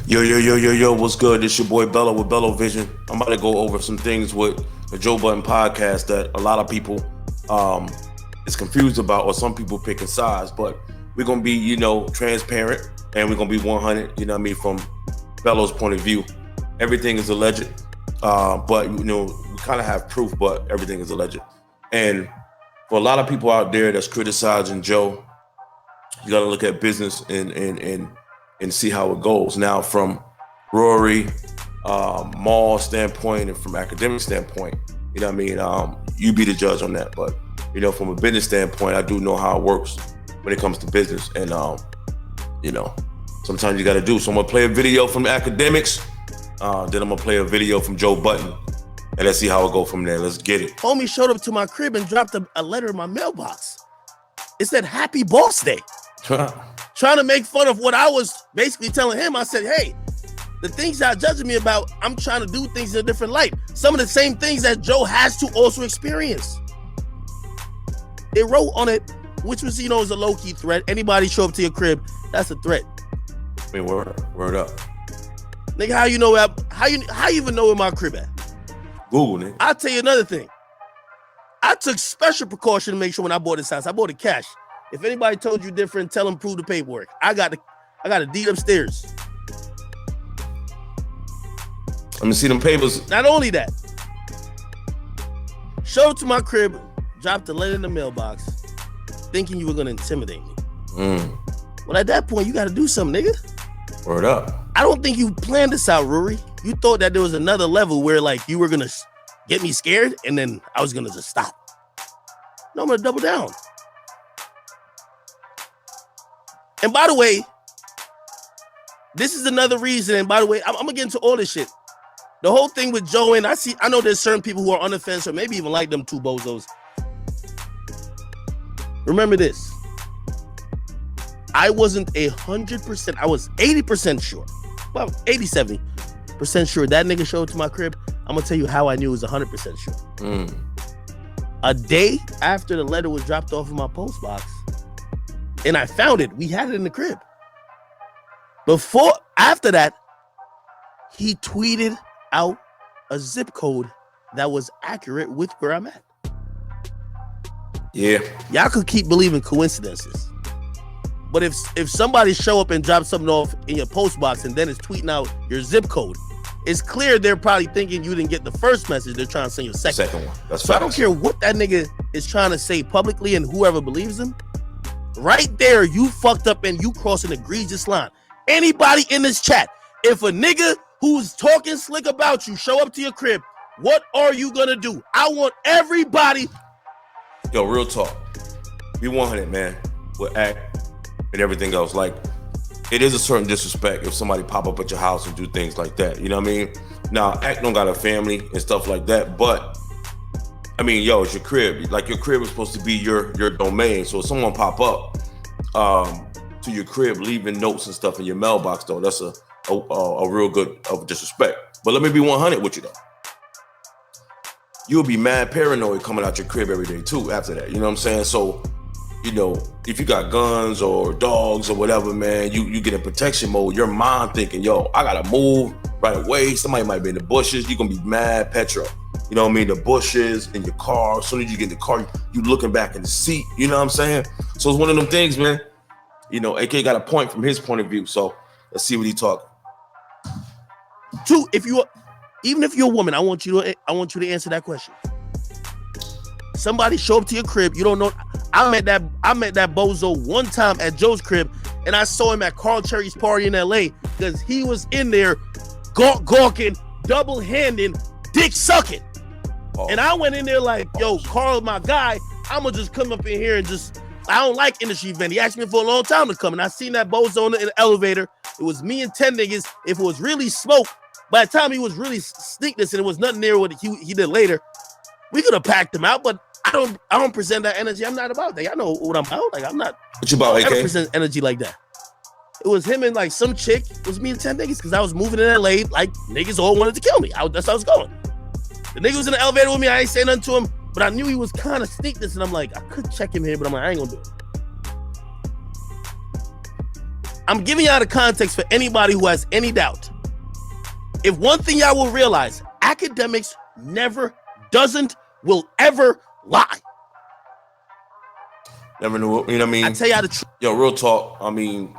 Yo, what's good? This your boy Bello with Bello Vision. I'm about to go over some things with the Joe Budden podcast that a lot of people is confused about, or some people picking sides, but we're gonna be, transparent, and we're gonna be 100, from Bello's point of view. Everything is alleged, but we kind of have proof, but everything is alleged. And for a lot of people out there that's criticizing Joe, you gotta look at business and see how it goes. Now, from Rory, Maul standpoint, and from academic standpoint, you be the judge on that. But from a business standpoint, I do know how it works when it comes to business, and sometimes you got to do. So I'm gonna play a video from the academics, then I'm gonna play a video from Joe Budden, and let's see how it go from there. Let's get it. Homie showed up to my crib and dropped a letter in my mailbox. It said "Happy Boss Day." Trying to make fun of what I was basically telling him. I said, hey, the things y'all judging me about, I'm trying to do things in a different light. Some of the same things that Joe has to also experience. They wrote on it, which was, is a low-key threat. Anybody show up to your crib, that's a threat. I mean, word up. Nigga, how you even know where my crib at? Google, nigga. I'll tell you another thing. I took special precaution to make sure when I bought this house, I bought it cash. If anybody told you different, tell them prove the paperwork. I got a deed upstairs. Let me see them papers. Not only that, showed up to my crib, dropped a letter in the mailbox, thinking you were gonna intimidate me. Well, at that point, you gotta do something, nigga. Word up. I don't think you planned this out, Rory. You thought that there was another level where you were gonna get me scared and then I was gonna just stop. No, I'm gonna double down. And by the way, this is another reason. And by the way, I'm gonna get into all this shit. The whole thing with Joe, and I know there's certain people who are on the fence or maybe even like them two bozos. Remember this. I wasn't 100%, I was 80% sure. Well, 87% sure that nigga showed up to my crib. I'm gonna tell you how I knew it was 100% sure. A day after the letter was dropped off in my post box, and I found it. We had it in the crib. After that, he tweeted out a zip code that was accurate with where I'm at. Yeah. Y'all could keep believing coincidences. But if somebody show up and drop something off in your post box and then is tweeting out your zip code, it's clear they're probably thinking you didn't get the first message. They're trying to send you a second one. That's so I don't care what that nigga is trying to say publicly and whoever believes him. Right there, you fucked up and you crossed an egregious line. Anybody in this chat, if a nigga who's talking slick about you show up to your crib, what are you gonna do? I want everybody. Yo, real talk. Be 100, man. With act and everything else. Like, it is a certain disrespect if somebody pop up at your house and do things like that. You know what I mean? Now, act don't got a family and stuff like that, but I mean, yo, it's your crib. Like, your crib is supposed to be your domain. So if someone pop up to your crib, leaving notes and stuff in your mailbox, though, that's a real good of disrespect. But let me be 100 with you, though. You'll be mad paranoid coming out your crib every day, too, after that. You know what I'm saying? So, if you got guns or dogs or whatever, man, you get in protection mode. Your mind thinking, yo, I got to move right away. Somebody might be in the bushes. You're going to be mad petro. You know what I mean? The bushes in your car. As soon as you get in the car, you looking back in the seat. You know what I'm saying? So it's one of them things, man. AK got a point from his point of view. So let's see what he talking. Two, even if you're a woman, I want you to answer that question. Somebody show up to your crib. You don't know. I met that bozo one time at Joe's crib, and I saw him at Carl Cherry's party in LA because he was in there gawking, double-handing, dick sucking. Oh. And I went in there like, yo, Carl, my guy, I'm going to just come up in here and I don't like industry event. He asked me for a long time to come, and I seen that bozo in the elevator. It was me and 10 niggas. If it was really smoke, by the time he was really sneakness and it was nothing near what he did later, we could have packed him out, but I don't present that energy. I'm not about that. I know what I'm about. Like, I'm not. What you about, AK? I don't present energy like that. It was him and like some chick. It was me and 10 niggas because I was moving in LA. Like, niggas all wanted to kill me. That's how I was going. The nigga was in the elevator with me. I ain't saying nothing to him, but I knew he was kind of sneakness, and I'm like, I could check him here, but I'm like, I ain't gonna do it. I'm giving y'all the context for anybody who has any doubt. If one thing y'all will realize, academics never, will ever lie. Never knew, you know what I mean? I tell y'all the truth. Yo, real talk, I mean,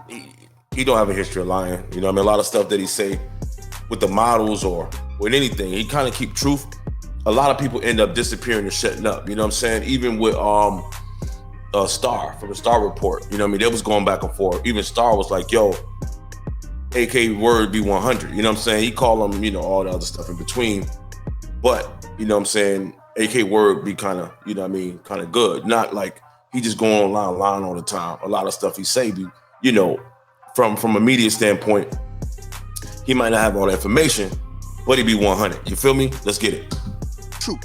he don't have a history of lying. You know what I mean? A lot of stuff that he say with the models or with anything, he kind of keep truth. A lot of people end up disappearing and shutting up. You know what I'm saying? Even with Star from the Star Report, you know what I mean? They was going back and forth. Even Star was like, yo, AK word be 100. You know what I'm saying? He called him, you know, all the other stuff in between. But, you know what I'm saying? AK word be kind of, you know what I mean? Kind of good. Not like he just going online lying all the time. A lot of stuff he say be, you know, from a media standpoint, he might not have all the information, but he be 100. You feel me? Let's get it. True.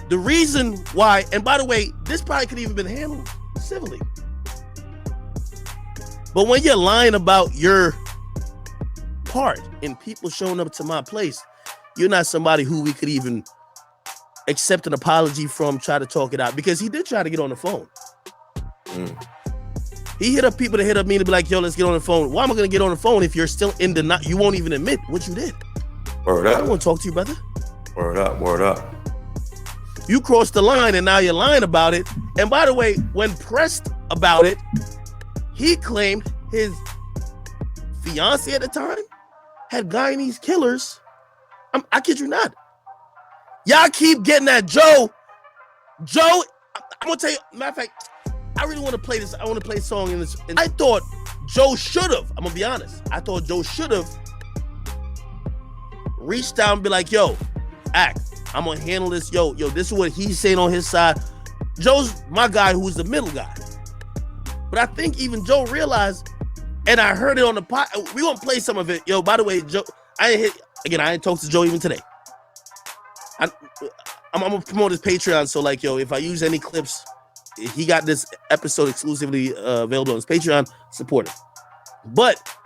The reason why, and by the way, this probably could even been handled civilly. But when you're lying about your part in people showing up to my place, you're not somebody who we could even accept an apology from, try to talk it out, because he did try to get on the phone. He hit up people to hit up me to be like, yo, let's get on the phone. Why am I going to get on the phone if you're still in the you won't even admit what you did? Word up. I don't want to talk to you, brother. Word up, word up. You crossed the line and now you're lying about it. And by the way, when pressed about it, he claimed his fiance at the time had Guyanese killers. I kid you not. Y'all keep getting that Joe, I'm gonna tell you, matter of fact, I really want to play this. I want to play a song in this. And I thought Joe should have, I'm gonna be honest. I thought Joe should have reached out and be like, yo, act, I'm gonna handle this. Yo, this is what he's saying on his side. Joe's my guy who's the middle guy. But I think even Joe realized, and I heard it on the pod. We gonna play some of it. Yo, by the way, Joe, I ain't talked to Joe even today. I'm gonna promote his Patreon. So like, yo, if I use any clips, he got this episode exclusively available on his Patreon. Support it. But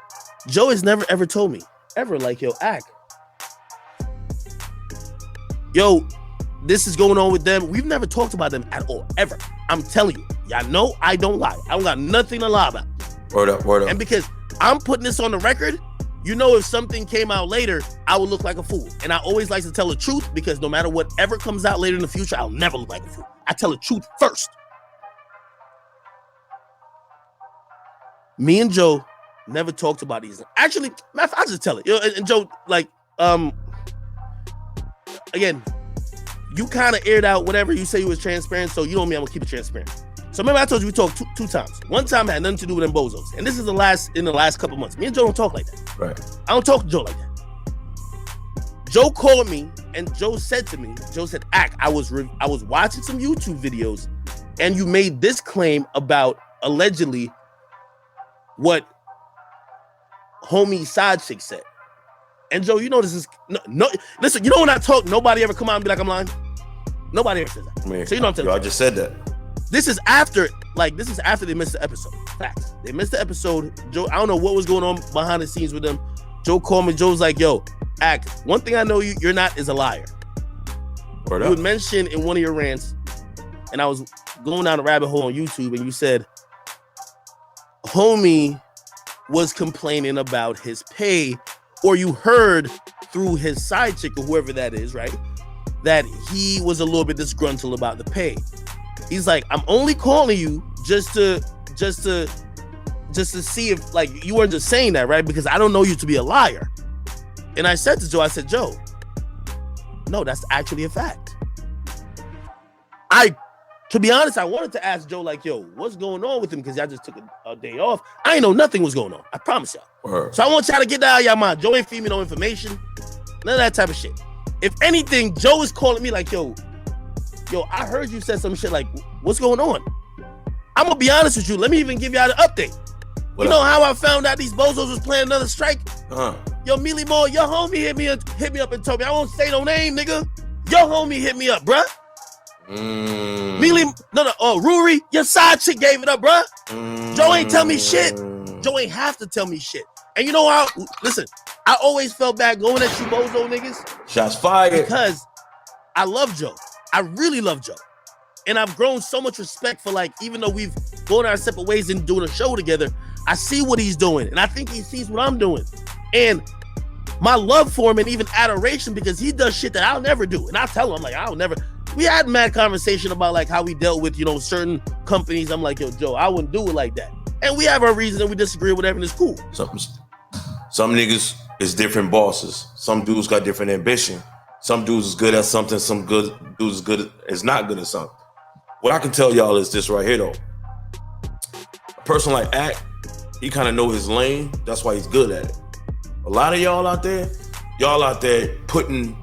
Joe has never ever told me, ever, like, yo, act. Yo, this is going on with them. We've never talked about them at all, ever. I'm telling you, y'all know I don't lie. I don't got nothing to lie about. Word up, word up. And because I'm putting this on the record, you know, if something came out later, I would look like a fool. And I always like to tell the truth, because no matter whatever comes out later in the future, I'll never look like a fool. I tell the truth first. Me and Joe never talked about these. Actually, I'll just tell it. You know, and Joe, like, again, you kind of aired out whatever you say you was transparent, so you know me, I'm gonna keep it transparent. So remember I told you we talked two times. One time had nothing to do with them bozos, and this is in the last couple months. Me and Joe don't talk like that. Right. I don't talk to Joe like that. Joe called me, and Joe said to me, act, I was watching some YouTube videos, and you made this claim about allegedly what homie side chick said. And Joe, you know this is no. Listen, you know when I talk, nobody ever come out and be like I'm lying. Nobody ever says that. Man, so you know what I'm telling you. I just said that. This is after they missed the episode. Facts. They missed the episode. Joe, I don't know what was going on behind the scenes with them. Joe called me. Joe's like, yo, act. One thing I know you're not is a liar. Word You up. would mention in one of your rants, and I was going down a rabbit hole on YouTube, and you said, homie was complaining about his pay, or you heard through his side chick or whoever that is, right, that he was a little bit disgruntled about the pay. He's like, I'm only calling you just to see if, like, you weren't just saying that, right? Because I don't know you to be a liar. And I said to Joe, Joe, no, that's actually a fact. To be honest, I wanted to ask Joe, like, yo, what's going on with him? Because y'all just took a day off. I ain't know nothing was going on. I promise y'all. Word. So I want y'all to get that out of y'all mind. Joe ain't feed me no information. None of that type of shit. If anything, Joe is calling me like, yo, I heard you said some shit, like, what's going on? I'm going to be honest with you. Let me even give y'all the update. You know how I found out these bozos was playing another strike? Yo, Mealy Moore, your homie hit me up and told me. I won't say no name, nigga. Your homie hit me up, bruh. Mealy, Rory, your side chick gave it up, bruh. Joe ain't tell me shit. Joe ain't have to tell me shit. And you know how, listen, I always felt bad going at you bozo niggas. Shots fired. Because I love Joe. I really love Joe. And I've grown so much respect for, like, even though we've going our separate ways and doing a show together, I see what he's doing, and I think he sees what I'm doing. And my love for him and even adoration, because he does shit that I'll never do. And I tell him, I'm like, I'll never. We had mad conversation about like how we dealt with, you know, certain companies. I'm like, yo, Joe, I wouldn't do it like that. And we have our reasons and we disagree with whatever, and it's cool. Some niggas is different bosses. Some dudes got different ambition. Some dudes is good at something. Some dudes is not good at something. What I can tell y'all is this right here, though. A person like Act, he kind of know his lane. That's why he's good at it. A lot of y'all out there putting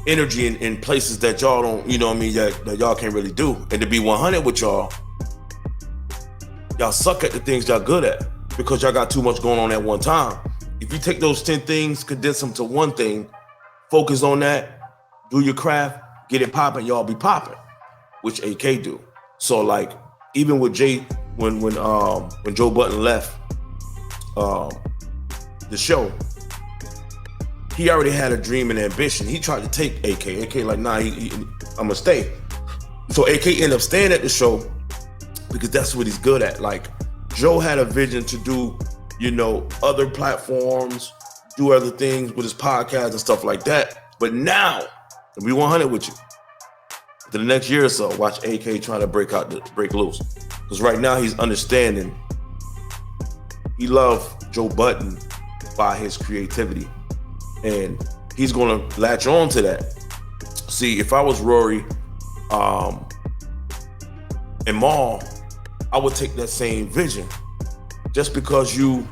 energy in places that y'all don't, you know what I mean, that y'all can't really do. And to be 100 with y'all suck at the things y'all good at because y'all got too much going on at one time. If you take those 10 things, condense them to one thing, focus on that, do your craft, get it popping, y'all be popping, which AK do. So like, even with Jay, when Joe Budden left the show, he already had a dream and ambition. He tried to take AK. AK like, nah, I'm gonna stay. So AK ended up staying at the show because that's what he's good at. Like, Joe had a vision to do, you know, other platforms, do other things with his podcast and stuff like that. But now, to be 100 with you, for the next year or so, watch AK trying to break loose. Because right now he's understanding. He loved Joe Budden by his creativity. And he's gonna latch on to that. See, if I was Rory and Maul, I would take that same vision. Just because you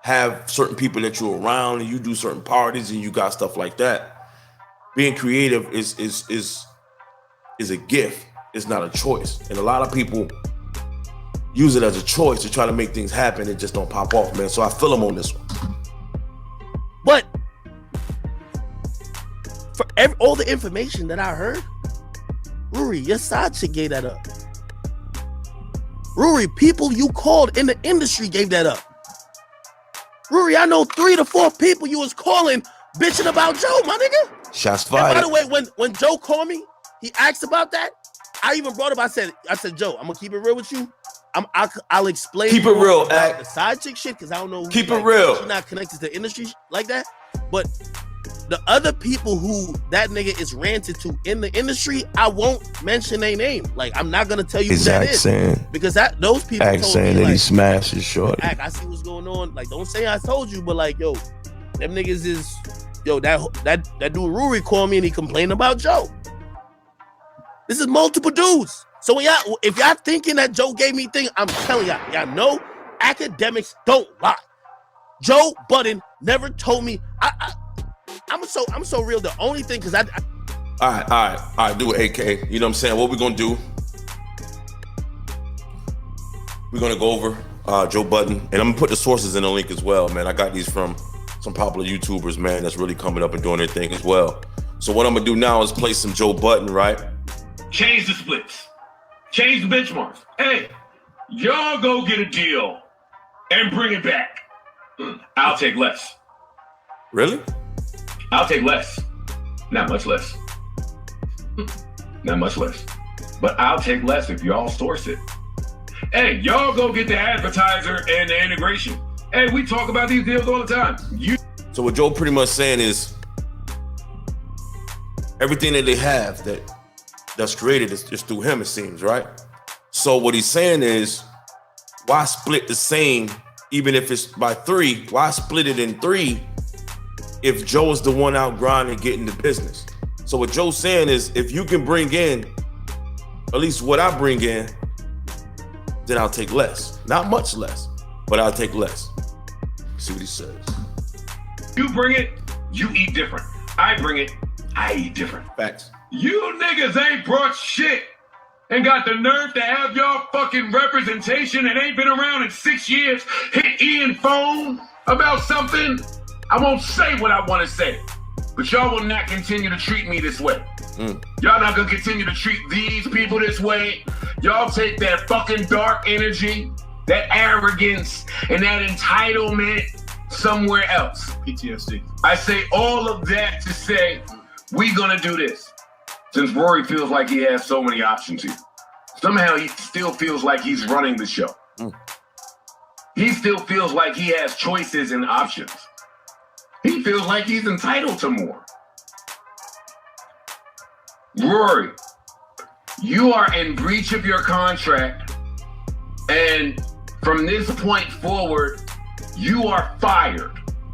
have certain people that you're around and you do certain parties and you got stuff like that, being creative is a gift. It's not a choice. And a lot of people use it as a choice to try to make things happen and just don't pop off, man. So I feel him on this one. But for all the information that I heard, Rory, your side chick gave that up. Rory, people you called in the industry gave that up. Rory, I know 3 to 4 people you was calling bitching about Joe, my nigga. Shots fired. And by the way, when Joe called me, he asked about that. I even brought up, I said, Joe, I'm gonna keep it real with you. I'll explain. Keep it real, Act. The side chick shit, because I don't know. Keep it real. She's not connected to the industry like that. But the other people who that nigga is ranted to in the industry, I won't mention their name. Like, I'm not gonna tell you who that is. Because those people Act told saying me, that like, he smashed his shorty. Act, I see what's going on. Like, don't say I told you, but like, yo, them niggas is, yo, that dude Rory called me and he complained about Joe. This is multiple dudes. So if y'all thinking that Joe gave me thing, I'm telling y'all know academics don't lie. Joe Budden never told me. I'm so real. The only thing, because all right, do it, AK. You know what I'm saying? What we gonna do? We're gonna go over Joe Budden, and I'm gonna put the sources in the link as well, man. I got these from some popular YouTubers, man, that's really coming up and doing their thing as well. So what I'm gonna do now is play some Joe Budden, right? Change the splits. Change the benchmarks. Hey, y'all go get a deal and bring it back. I'll take less. Really? I'll take less. Not much less. Not much less. But I'll take less if y'all source it. Hey, y'all go get the advertiser and the integration. Hey, we talk about these deals all the time. So what Joe pretty much saying is everything that they have that's created is through him, it seems, right? So what he's saying is, why split the same, even if it's by 3? Why split it in 3 if Joe is the one out grinding, getting the business? So what Joe's saying is, if you can bring in at least what I bring in, then I'll take less. Not much less, but I'll take less. See what he says. You bring it, you eat different. I bring it, I eat different. Facts. You niggas ain't brought shit and got the nerve to have y'all fucking representation and ain't been around in 6 years, hit Ian phone about something. I won't say what I want to say, but y'all will not continue to treat me this way. Y'all not gonna continue to treat these people this way. Y'all take that fucking dark energy, that arrogance, and that entitlement somewhere else. PTSD. I say all of that to say, we gonna do this. Since Rory feels like he has so many options here. somehow he still feels like he's running the show. He still feels like he has choices and options. He feels like he's entitled to more. Rory, you are in breach of your contract, and from this point forward, you are fired.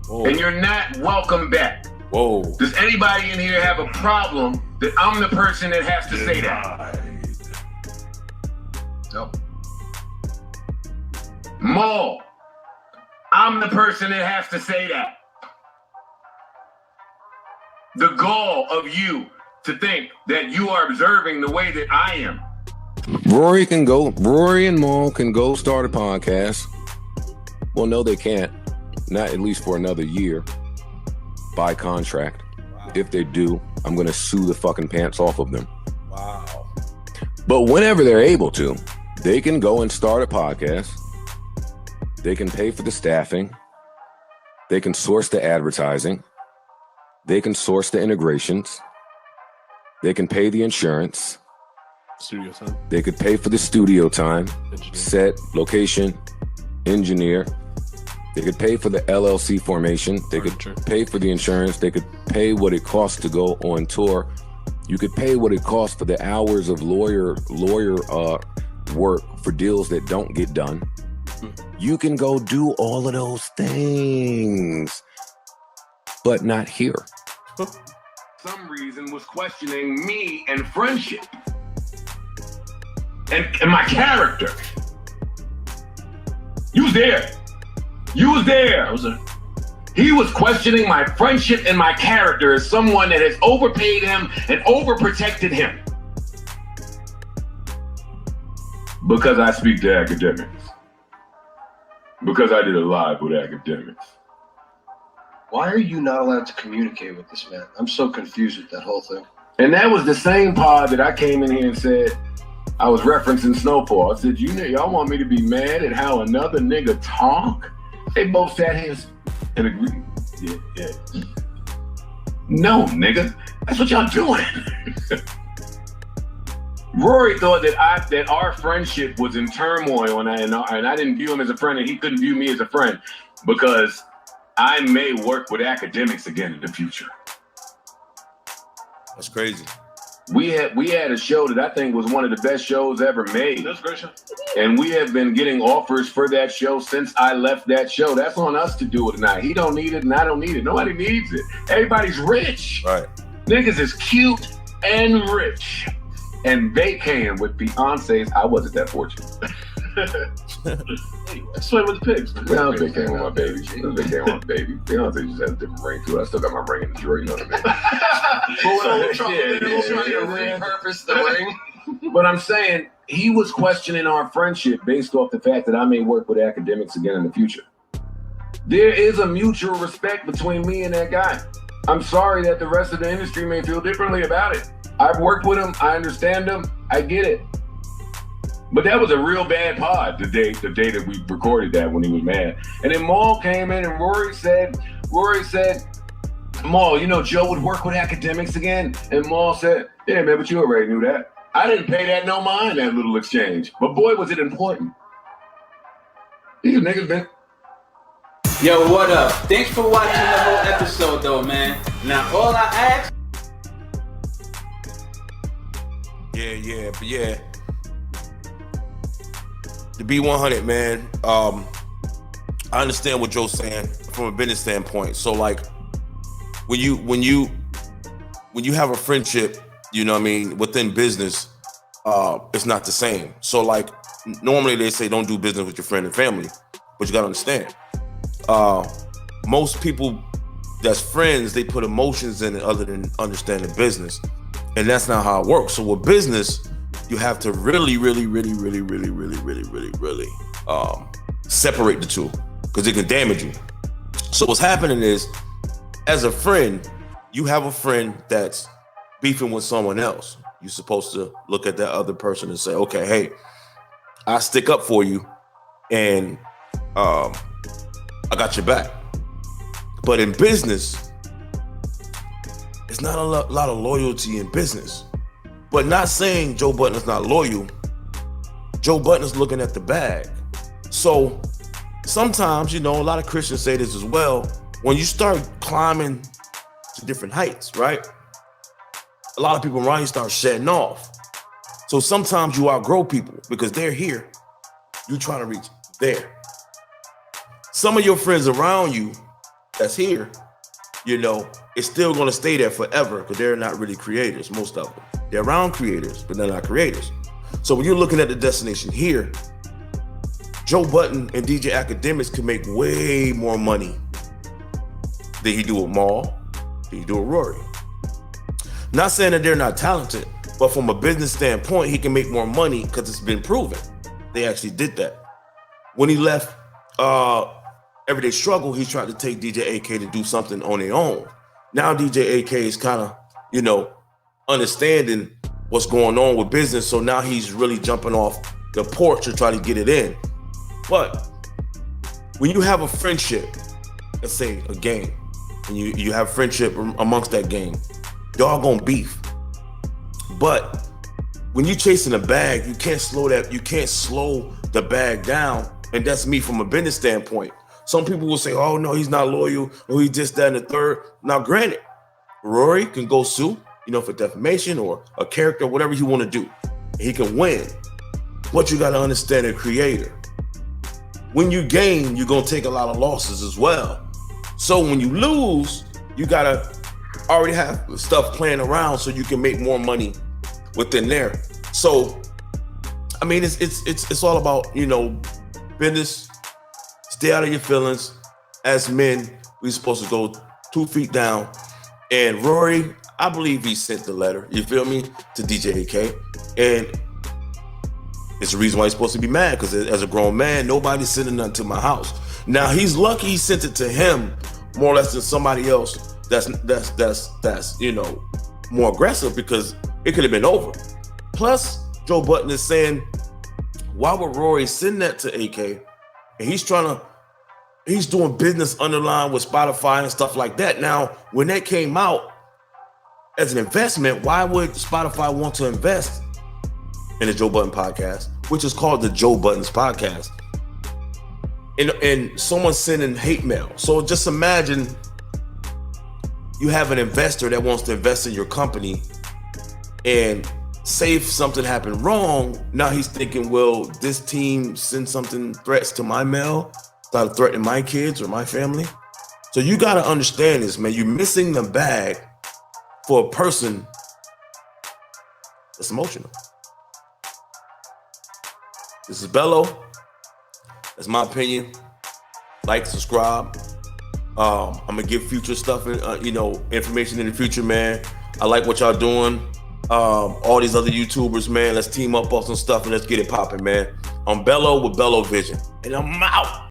Whoa. And you're not welcome back. Whoa. Does anybody in here have a problem that I'm the person that has to say that? No. Maul, I'm the person that has to say that. The gall of you to think that you are observing the way that I am. Rory and Maul can go start a podcast. Well, no, they can't. Not at least for another year. By contract. Wow. If they do, I'm going to sue the fucking pants off of them. Wow. But whenever they're able to, they can go and start a podcast. They can pay for the staffing. They can source the advertising. They can source the integrations. They can pay the insurance. Studio time. They could pay for the studio time, set, location, engineer. They could pay for the LLC formation. They could pay for the insurance. They could pay what it costs to go on tour. You could pay what it costs for the hours of lawyer work for deals that don't get done. You can go do all of those things, but not here. Some reason was questioning me and friendship and my character. You was there. You was there. I was there. He was questioning my friendship and my character as someone that has overpaid him and overprotected him. Because I speak to academics. Because I did a live with academics. Why are you not allowed to communicate with this man? I'm so confused with that whole thing. And that was the same pod that I came in here and said, I was referencing Snowfall. I said, y'all want me to be mad at how another nigga talk? They both sat here and agreed. Yeah. No, nigga. That's what y'all doing. Rory thought that our friendship was in turmoil, and I didn't view him as a friend, and he couldn't view me as a friend because I may work with academics again in the future. That's crazy. We had a show that I think was one of the best shows ever made. That's a great show. And we have been getting offers for that show since I left that show. That's on us to do it tonight. He don't need it and I don't need it. Nobody needs it. Everybody's rich. Right. Niggas is cute and rich. And vacaying with Beyonce's. I wasn't that fortunate. Anyway, swim with the pigs. I was vacating with my baby. Beyonce just has a different ring to it. I still got my ring in the drawer, you know what I mean? Trying to repurpose the ring. But I'm saying he was questioning our friendship based off the fact that I may work with academics again in the future. There is a mutual respect between me and that guy. I'm sorry that the rest of the industry may feel differently about it. I've worked with him. I understand him. I get it. But that was a real bad pod the day that we recorded that when he was mad. And then Maul came in and Rory said, Maul, you know Joe would work with academics again? And Maul said, yeah, man, but you already knew that. I didn't pay that no mind, that little exchange. But boy, was it important. These niggas been... Yo, what up? Thanks for watching the whole episode though, man. Now all I ask... Yeah. To be 100, man, I understand what Joe's saying from a business standpoint. So like when you have a friendship, you know what I mean, within business, it's not the same. So like normally they say don't do business with your friend and family, but you gotta understand, most people that's friends, they put emotions in it other than understanding business. And that's not how it works. So with business, you have to really separate the two because it can damage you. So what's happening is, as a friend, you have a friend that's beefing with someone else. You're supposed to look at that other person and say, okay, hey, I stick up for you and I got your back. But in business, it's not a lot of loyalty in business. But not saying Joe Budden is not loyal, Joe Budden is looking at the bag. So sometimes, a lot of Christians say this as well. When you start climbing to different heights, right? A lot of people around you start shedding off. So sometimes you outgrow people because they're here. You're trying to reach there. Some of your friends around you that's here, it's still going to stay there forever because they're not really creators, most of them. They're around creators, but they're not creators. So when you're looking at the destination here, Joe Budden and DJ Academics can make way more money than he do with Maul, than he do with Rory. Not saying that they're not talented, but from a business standpoint, he can make more money because it's been proven. They actually did that. When he left Everyday Struggle, he tried to take DJ AK to do something on their own. Now DJ AK is kind of, understanding what's going on with business. So now he's really jumping off the porch to try to get it in. But when you have a friendship, let's say a gang, and you have friendship amongst that gang, y'all gonna beef. But when you chasing a bag, you can't slow the bag down. And that's me from a business standpoint. Some people will say, oh no, he's not loyal, or he's just that and the third. Now granted, Rory can go sue, for defamation or a character, whatever you want to do. He can win. But you got to understand a creator. When you gain, you're going to take a lot of losses as well. So when you lose, you got to already have stuff playing around so you can make more money within there. So, I mean, it's all about, business. Stay out of your feelings. As men, we're supposed to go 2 feet down. And Rory, I believe he sent the letter, you feel me, to DJ AK. And it's the reason why he's supposed to be mad, because as a grown man, nobody's sending nothing to my house. Now, he's lucky he sent it to him more or less than somebody else that's more aggressive, because it could have been over. Plus, Joe Budden is saying, why would Rory send that to AK? And he's doing business underlying with Spotify and stuff like that. Now, when that came out as an investment, why would Spotify want to invest in the Joe Budden podcast, which is called the Joe Budden's podcast? And someone sending hate mail. So just imagine you have an investor that wants to invest in your company, and say if something happened wrong, now he's thinking, well, this team send something, threats to my mail, start threatening my kids or my family. So you got to understand this, man. You're missing the bag for a person that's emotional. This is Bello. That's my opinion. Like, subscribe. I'm gonna give future stuff, information in the future, man. I like what y'all doing. All these other YouTubers, man, let's team up on some stuff and let's get it popping, man. I'm Bello with Bello Vision, and I'm out.